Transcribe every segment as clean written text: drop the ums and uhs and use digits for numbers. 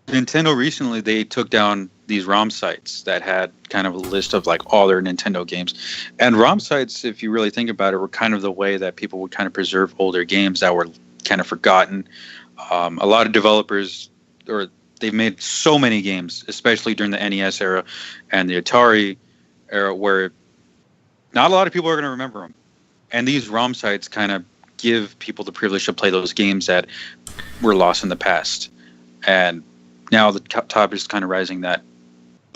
Nintendo recently, they took down these ROM sites that had kind of a list of like all their Nintendo games. And ROM sites, if you really think about it, were kind of the way that people would kind of preserve older games that were kind of forgotten. A lot of developers, or they've made so many games, especially during the NES era and the Atari era, where not a lot of people are going to remember them. And these ROM sites kind of give people the privilege to play those games that were lost in the past. And now the topic is kind of rising that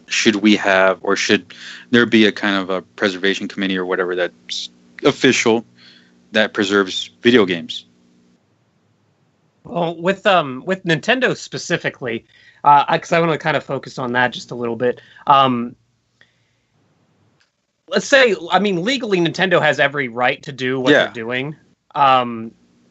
should we have, or should there be a kind of a preservation committee or whatever that's official that preserves video games? Well, with Nintendo specifically, because I want to kind of focus on that just a little bit. Let's say, I mean, legally, Nintendo has every right to do what they're doing.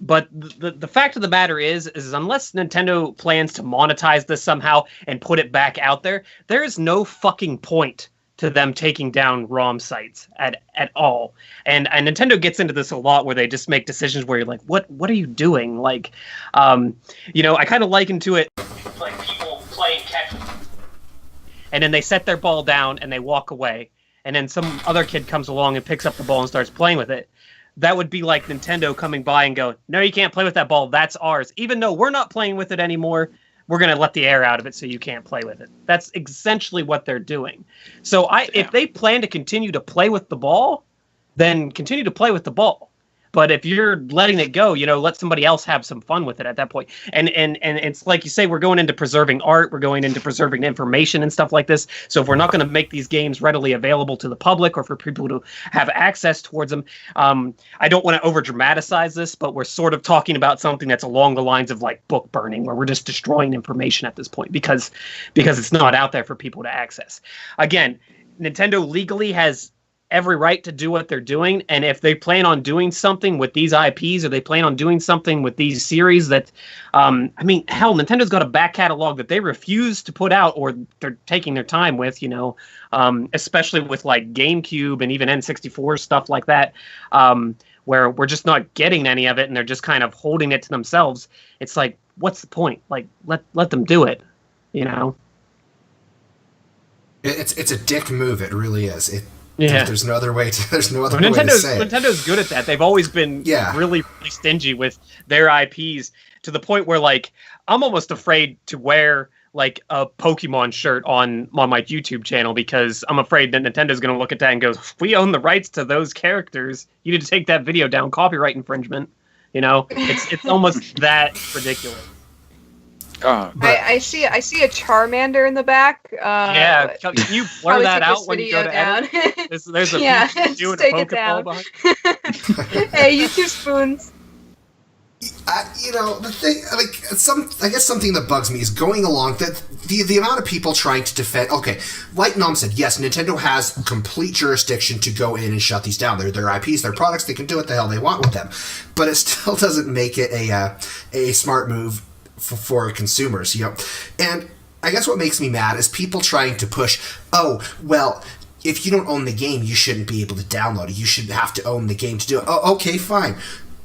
But the fact of the matter is unless Nintendo plans to monetize this somehow and put it back out there, there is no fucking point to them taking down ROM sites at all. And Nintendo gets into this a lot where they just make decisions where you're like, what are you doing? Like, I kind of liken to it like people playing catch. And then they set their ball down and they walk away. And then some other kid comes along and picks up the ball and starts playing with it. That would be like Nintendo coming by and go, no, you can't play with that ball. That's ours. Even though we're not playing with it anymore, we're going to let the air out of it so you can't play with it. That's essentially what they're doing. So if they plan to continue to play with the ball, then continue to play with the ball. But if you're letting it go, let somebody else have some fun with it at that point. And it's like you say, we're going into preserving art, we're going into preserving information and stuff like this. So if we're not going to make these games readily available to the public or for people to have access towards them, I don't want to over dramatize this, but we're sort of talking about something that's along the lines of like book burning, where we're just destroying information at this point because it's not out there for people to access. Again, Nintendo legally has every right to do what they're doing, and if they plan on doing something with these IPs, or they plan on doing something with these series that, hell, Nintendo's got a back catalog that they refuse to put out, or they're taking their time with, especially with like GameCube and even N64 stuff like that, where we're just not getting any of it, and they're just kind of holding it to themselves. It's like, what's the point? Like, let them do it, It's a dick move. It really is. Yeah. There's no other way to say it. Nintendo's good at that. They've always been really, really stingy with their IPs, to the point where, like, I'm almost afraid to wear like a Pokemon shirt on my YouTube channel, because I'm afraid that Nintendo's going to look at that and go, we own the rights to those characters. You need to take that video down. Copyright infringement. It's almost that ridiculous. I see a Charmander in the back. Can you blur that out when you go to edit? There's a doing take a it down. Pokeball behind. Hey, you two spoons. The thing, I guess something that bugs me is going along that the amount of people trying to defend. Okay, like Nom said, yes, Nintendo has complete jurisdiction to go in and shut these down. They're their IPs, their products. They can do what the hell they want with them, but it still doesn't make it a smart move for consumers, And I guess what makes me mad is people trying to push, if you don't own the game, you shouldn't be able to download it. You should have to own the game to do it. Oh, okay, fine.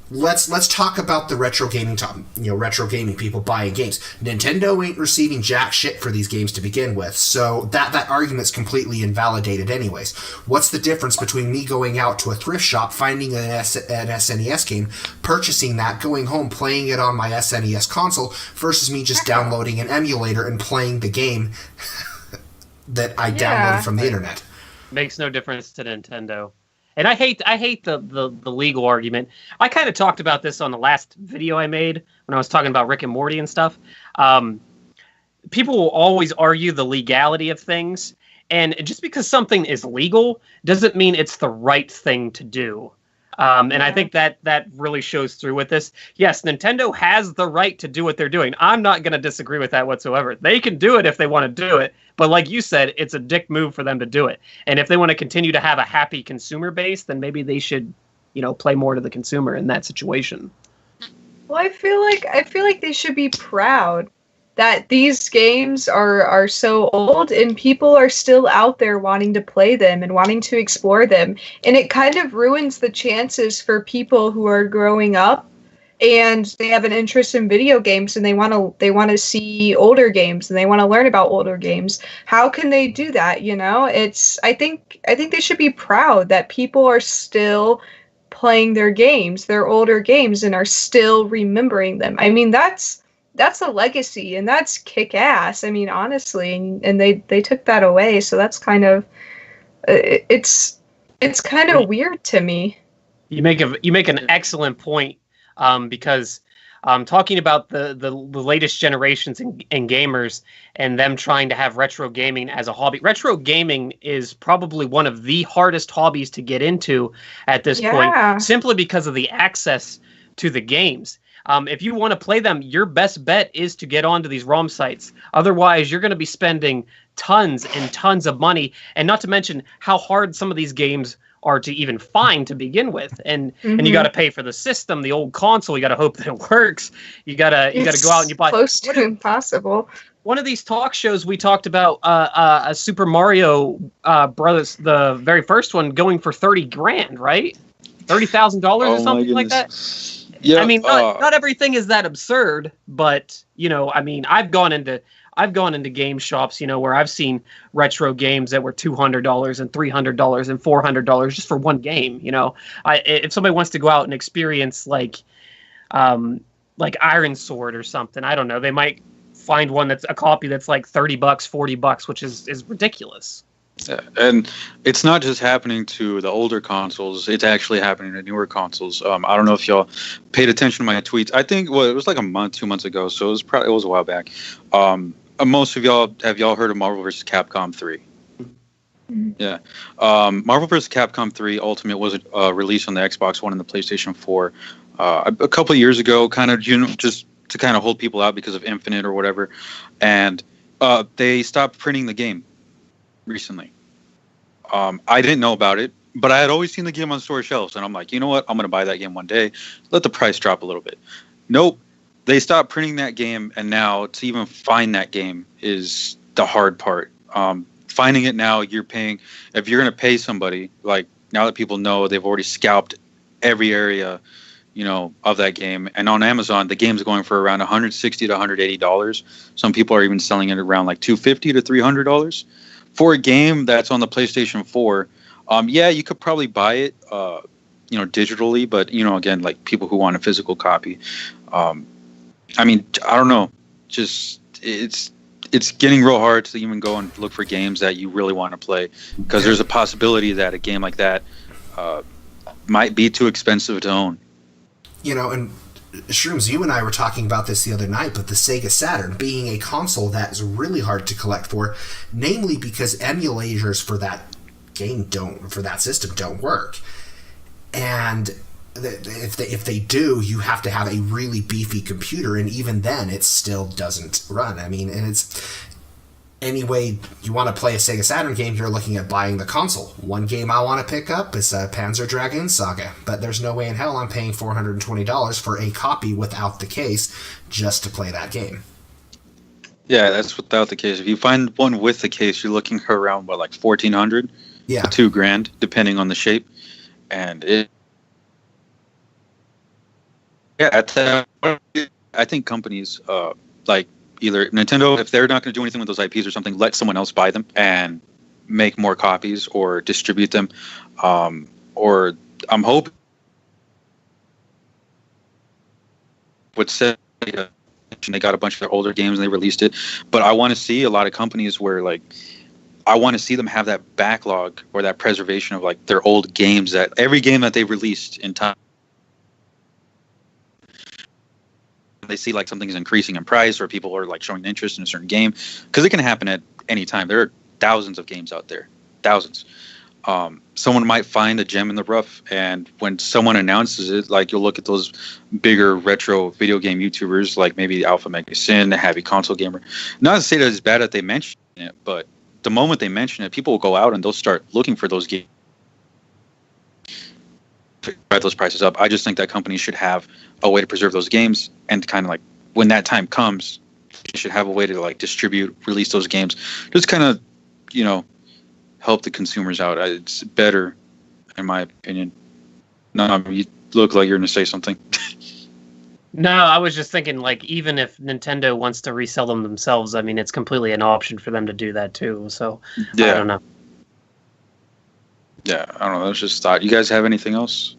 Let's talk about the retro gaming retro gaming people buying games. Nintendo ain't receiving jack shit for these games to begin with, so that argument's completely invalidated anyways. What's the difference between me going out to a thrift shop, finding an SNES game, purchasing that, going home, playing it on my SNES console, versus me just downloading an emulator and playing the game that I downloaded from the internet? Makes no difference to Nintendo. And I hate the legal argument. I kind of talked about this on the last video I made when I was talking about Rick and Morty and stuff. People will always argue the legality of things. And just because something is legal doesn't mean it's the right thing to do. And I think that really shows through with this. Yes, Nintendo has the right to do what they're doing. I'm not going to disagree with that whatsoever. They can do it if they want to do it. But like you said, it's a dick move for them to do it. And if they want to continue to have a happy consumer base, then maybe they should, play more to the consumer in that situation. Well, I feel like they should be proud that these games are so old and people are still out there wanting to play them and wanting to explore them. And it kind of ruins the chances for people who are growing up and they have an interest in video games and they want to see older games and they want to learn about older games. How can they do that? I think they should be proud that people are still playing their games, their older games, and are still remembering them. I mean, that's a legacy, and that's kick ass. I mean, honestly, and they took that away, so that's kind of it's kind of weird to me. You make an excellent point, because talking about the latest generations and gamers and them trying to have retro gaming as a hobby. Retro gaming is probably one of the hardest hobbies to get into at this point, simply because of the access to the games. If you want to play them, your best bet is to get onto these ROM sites. Otherwise, you're going to be spending tons and tons of money, and not to mention how hard some of these games are to even find to begin with, and you got to pay for the system, the old console. You got to hope that it works. You got to go out and you buy. Close to impossible. One of these talk shows we talked about a Super Mario Brothers, the very first one, going for $30,000, right? $30,000 or something like that. Yeah, I mean, not everything is that absurd, but I mean, I've gone into game shops, where I've seen retro games that were $200 and $300 and $400 just for one game. If somebody wants to go out and experience like Iron Sword or something, I don't know, they might find one that's a copy that's like $30, $40, which is ridiculous. Yeah, and it's not just happening to the older consoles; it's actually happening to newer consoles. I don't know if y'all paid attention to my tweets. I think it was like a month, 2 months ago, so it was a while back. Most of y'all have heard of Marvel vs. Capcom 3? Yeah, Marvel vs. Capcom 3 Ultimate was released on the Xbox One and the PlayStation 4 a couple of years ago, kind of just to kind of hold people out because of Infinite or whatever, and they stopped printing the game recently. I didn't know about it, but I had always seen the game on store shelves, and I'm like, you know what? I'm going to buy that game one day. Let the price drop a little bit. Nope. They stopped printing that game, and now to even find that game is the hard part. Finding it now, you're paying. If you're going to pay somebody, like now that people know they've already scalped every area, of that game, and on Amazon, the game's going for around $160 to $180. Some people are even selling it around like $250 to $300. For a game that's on the PlayStation 4, you could probably buy it, digitally, but again, like people who want a physical copy. I mean, I don't know. Just it's getting real hard to even go and look for games that you really want to play, because there's a possibility that a game like that might be too expensive to own. And Shrooms, you and I were talking about this the other night, but the Sega Saturn being a console that is really hard to collect for, namely because emulators for that system don't work. And if they do, you have to have a really beefy computer, and even then it still doesn't run. I mean, and it's anyway you want to play a Sega Saturn game, you're looking at buying the console. One game I want to pick up is Panzer Dragoon Saga, but there's no way in hell I'm paying $420 for a copy without the case just to play that game. Yeah, that's without the case. If you find one with the case, you're looking around like $1,400 to $2,000, depending on the shape, and I think companies like either Nintendo, if they're not going to do anything with those IPs or something, let someone else buy them and make more copies or distribute them. Or I'm hoping what said they got a bunch of their older games and they released it, but I want to see a lot of companies where like I want to see them have that backlog or that preservation of like their old games, that every game that they released in time. They see like something is increasing in price or people are like showing interest in a certain game, because it can happen at any time. There are thousands of games out there, thousands. Someone might find a gem in the rough, and when someone announces it, like you'll look at those bigger retro video game YouTubers like maybe Alpha Mega Sin, the Heavy Console Gamer. Not to say that it's bad that they mention it, but the moment they mention it, people will go out and they'll start looking for those games. Drive those prices up. I just think that companies should have a way to preserve those games, and kind of like when that time comes, you should have a way to like distribute, release those games. Just kind of, help the consumers out. It's better, in my opinion. No, you look like you're going to say something. No, I was just thinking, like, even if Nintendo wants to resell them themselves, I mean, it's completely an option for them to do that too. So Yeah. I don't know. Yeah, I don't know. That's just thought. You guys have anything else?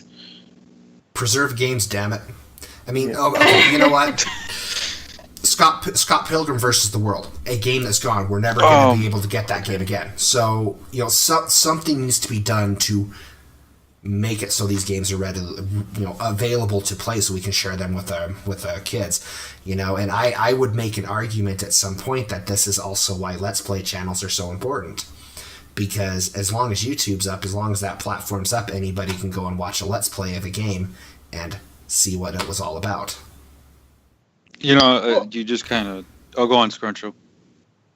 Preserve games, damn it. I mean, okay, you know what? Scott Pilgrim versus the World, a game that's gone. We're never going to be able to get that game again. So, you know, something needs to be done to make it so these games are readily, you know, available to play, so we can share them with our kids, you know. And I would make an argument at some point that this is also why Let's Play channels are so important, because as long as YouTube's up, as long as that platform's up, anybody can go and watch a Let's Play of a game and see what it was all about. You know, you just kind of. Oh, go on, Scruncho.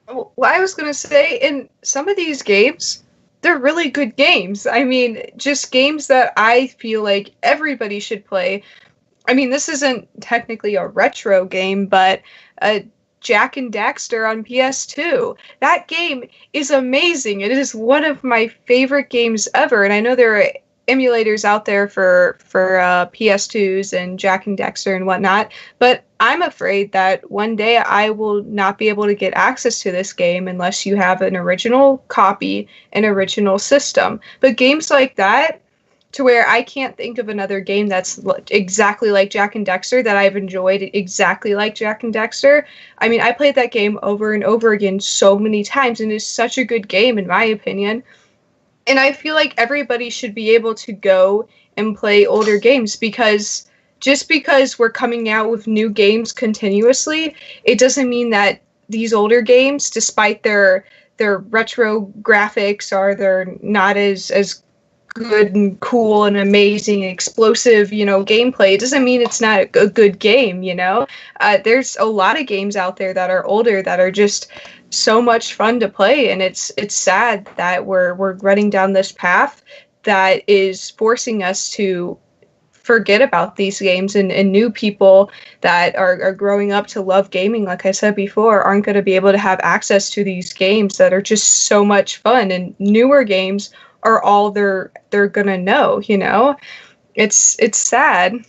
Well, I was going to say, in some of these games, they're really good games. I mean, just games that I feel like everybody should play. I mean, this isn't technically a retro game, but Jak and Daxter on PS2. That game is amazing. It is one of my favorite games ever, and I know there are emulators out there for PS2s and Jak and Daxter and whatnot, but I'm afraid that one day I will not be able to get access to this game unless you have an original copy, an original system. But games like that, to where I can't think of another game that's exactly like Jak and Daxter that I've enjoyed exactly like Jak and Daxter. I mean, I played that game over and over again so many times, and it's such a good game in my opinion. And I feel like everybody should be able to go and play older games, because just because we're coming out with new games continuously, it doesn't mean that these older games, despite their retro graphics, or they're not as good and cool and amazing and explosive, you know, gameplay. It doesn't mean it's not a good game, you know? There's a lot of games out there that are older that are just so much fun to play, and it's sad that we're running down this path that is forcing us to forget about these games, and new people that are growing up to love gaming, like I said before, aren't going to be able to have access to these games that are just so much fun, and newer games are all they're gonna know, you know? It's sad.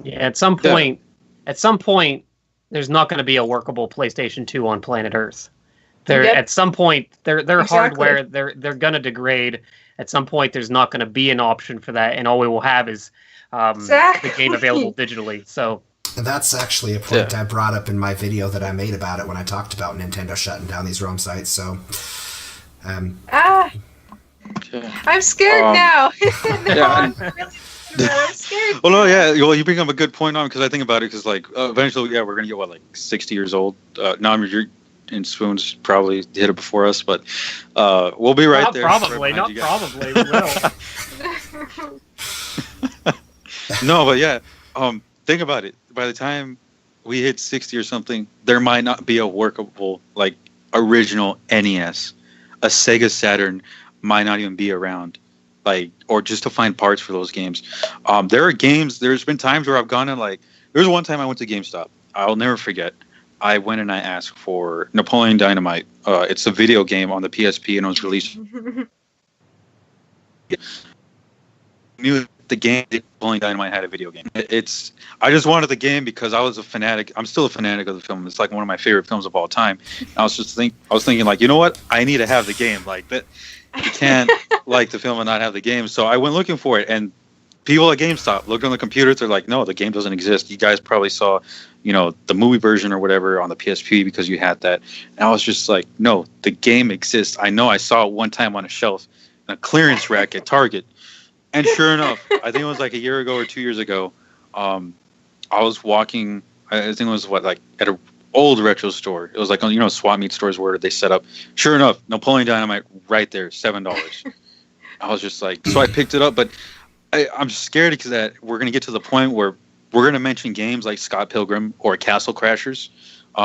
Yeah, at some point, there's not going to be a workable PlayStation 2 on planet Earth. At some point, their Exactly. hardware, they're going to degrade. At some point, there's not going to be an option for that, and all we will have is the game available digitally. So, and that's actually a point I brought up in my video that I made about it when I talked about Nintendo shutting down these ROM sites. So, I'm scared now. I'm scared. Well, no, yeah. Well, you bring up a good point on, because I think about it, because like eventually, we're gonna get like 60 years old. You're in Spoons probably hit it before us, but we'll be right there. Probably, not probably. We will. No, but yeah. Think about it. By the time we hit 60 or something, there might not be a workable like original NES. A Sega Saturn might not even be around, like, or just to find parts for those games. There are games. There's been times where I've gone and like. There was one time I went to GameStop. I'll never forget. I went and I asked for Napoleon Dynamite. It's a video game on the PSP, and it was released. Knew the game Napoleon Dynamite had a video game. I just wanted the game because I was a fanatic. I'm still a fanatic of the film. It's like one of my favorite films of all time. And I was thinking like, you know what? I need to have the game. Like that, you can't like the film and not have the game. So I went looking for it, and people at GameStop looked on the computers. They're like, no, the game doesn't exist. You guys probably saw, you know, the movie version or whatever on the PSP because you had that. And I was just like, no, the game exists. I know I saw it one time on a shelf in a clearance rack at Target. And sure enough, I think it was like a year ago or 2 years ago, I was walking, I think it was at an old retro store. It was like, you know, swap meet stores where they set up. Sure enough, Napoleon Dynamite right there, $7. I was just like, so I picked it up, but I'm scared because that we're going to get to the point where we're going to mention games like Scott Pilgrim or Castle Crashers,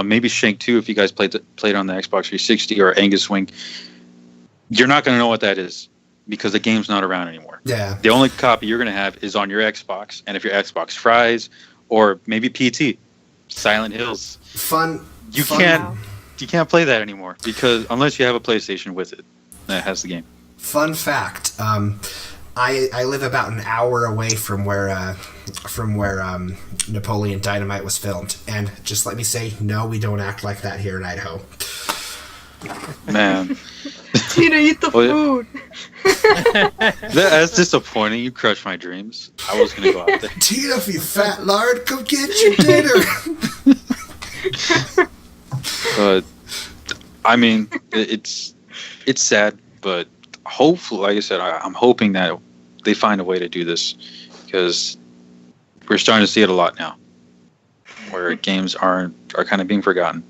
maybe Shank 2 if you guys played on the Xbox 360, or Angus Wing. You're not going to know what that is because the game's not around anymore. Yeah. The only copy you're going to have is on your Xbox, and if your Xbox fries, or maybe PT, Silent Hills. You can't play that anymore because unless you have a PlayStation with it that has the game. Fun fact. I live about an hour away from where Napoleon Dynamite was filmed, and just let me say, no, we don't act like that here in Idaho. Man. Tina, eat the food. That's disappointing. You crushed my dreams. I was going to go out there. Tina, you fat lard, come get your dinner. But, I mean, it's sad, but hopefully, like I said, I'm hoping that they find a way to do this, because we're starting to see it a lot now, where games are kind of being forgotten.